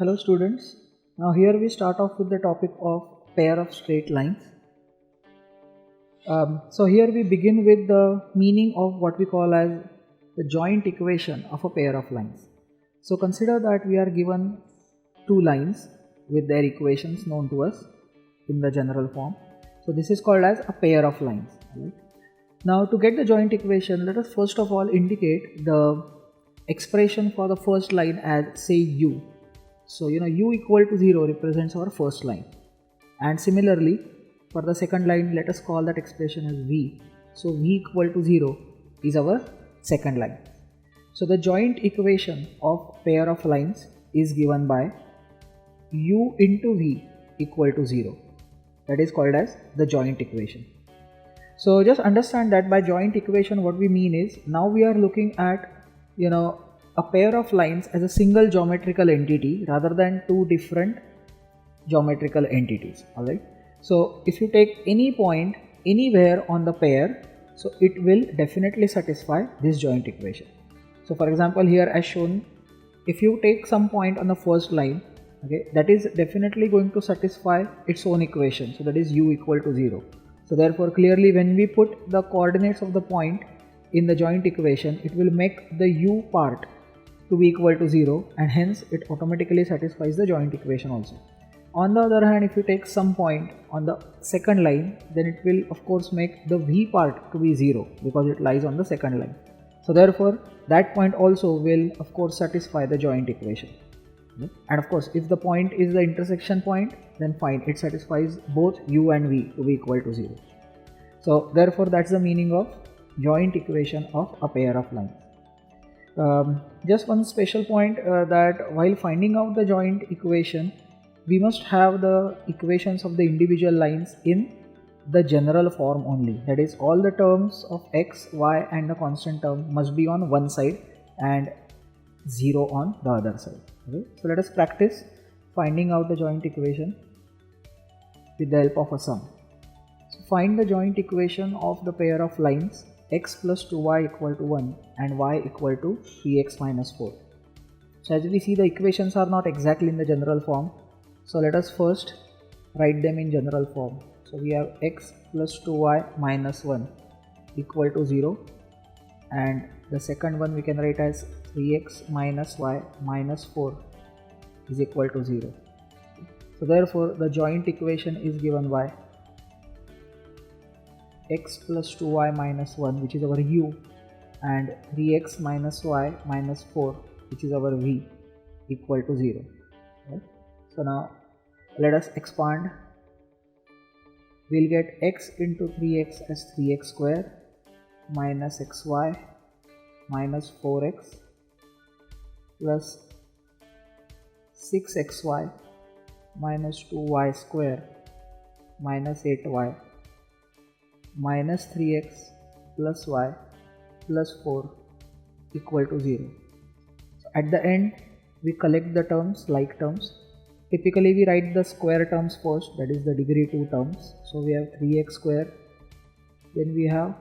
Hello students, now here we start off with the topic of pair of straight lines. So here we begin with the meaning of what we call as the joint equation of a pair of lines. So consider that we are given two lines with their equations known to us in the general form. So this is called as a pair of lines. Right? Now to get the joint equation, let us first of all indicate the expression for the first line as say u. So u equal to 0 represents our first line, and similarly for the second line let us call that expression as v. So v equal to 0 is our second line. So the joint equation of pair of lines is given by u into v equal to 0. That is called as the joint equation. So just understand that by joint equation what we mean is, now we are looking at a pair of lines as a single geometrical entity rather than two different geometrical entities. Alright, so if you take any point anywhere on the pair, so it will definitely satisfy this joint equation. So for example, here as shown, if you take some point on the first line, okay, that is definitely going to satisfy its own equation, so that is u equal to 0. So therefore clearly when we put the coordinates of the point in the joint equation, it will make the u part to be equal to 0, and hence it automatically satisfies the joint equation also. On the other hand, if you take some point on the second line, then it will of course make the v part to be 0 because it lies on the second line. So therefore that point also will of course satisfy the joint equation. And of course if the point is the intersection point, then fine, it satisfies both u and v to be equal to 0. So therefore that's the meaning of joint equation of a pair of lines. Just one special point, that while finding out the joint equation, we must have the equations of the individual lines in the general form only. That is, all the terms of x, y and the constant term must be on one side and 0 on the other side. Okay? So let us practice finding out the joint equation with the help of a sum. So find the joint equation of the pair of lines x plus 2y equal to 1 and y equal to 3x minus 4. So as we see, the equations are not exactly in the general form. So let us first write them in general form. So we have x plus 2y minus 1 equal to 0, and the second one we can write as 3x minus y minus 4 is equal to 0. So therefore the joint equation is given by x plus 2y minus 1, which is our u, and 3x minus y minus 4, which is our v, equal to 0. Right? So now let us expand. We'll get x into 3x as 3x square minus xy minus 4x plus 6xy minus 2y square minus 8y minus 3x plus y plus 4 equal to 0. So at the end we collect the terms, like terms. Typically we write the square terms first, that is the degree 2 terms. So we have 3x square, then we have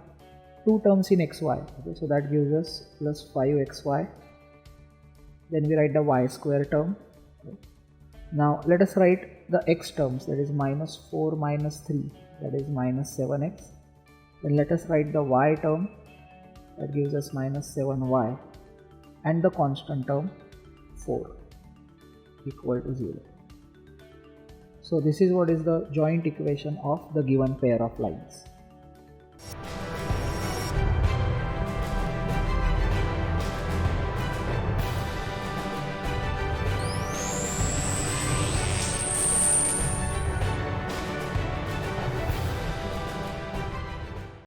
2 terms in xy, okay, so that gives us plus 5xy. Then we write the y square term. Okay. Now let us write the x terms, that is minus 4 minus 3, that is minus 7x. Then let us write the y term, that gives us minus 7y, and the constant term 4 equal to 0. So this is what is the joint equation of the given pair of lines.